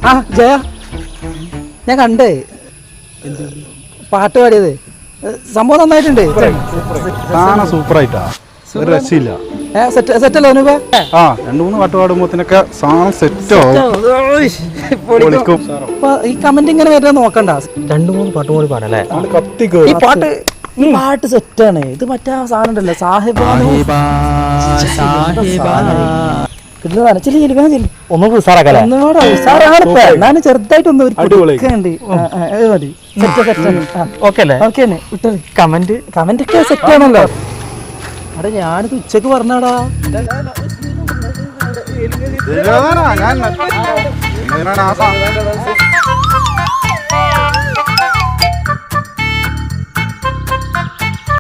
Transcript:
ആ ജയ, ഞാൻ കണ്ടേ പാട്ട് പാടിയത്. സംഭവം നന്നായിട്ടുണ്ട്. സൂപ്പറായിട്ടാ, ഒരു രക്ഷയില്ല. സെറ്റല്ലോ അനുപ? ആ 2-3 പാട്ട് പാടുമ്പോത്തിനൊക്കെ സാധനം സെറ്റോ. ഈ കമന്റ് ഇങ്ങനെ വരാൻ നോക്കണ്ട. 2-3 പാട്ടും കൂടി പാടല്ലേ? ഈ പാട്ട് സെറ്റാണ്. ഇത് മറ്റേ സാധനം ഉണ്ടല്ലോ, ഞാൻ ചെറുതായിട്ടൊന്ന് കമന്റ് ഒക്കെ സെറ്റാണല്ലോ. അവിടെ ഞാനിത് ഉച്ചക്ക് പറഞ്ഞാടാ. ഞാൻ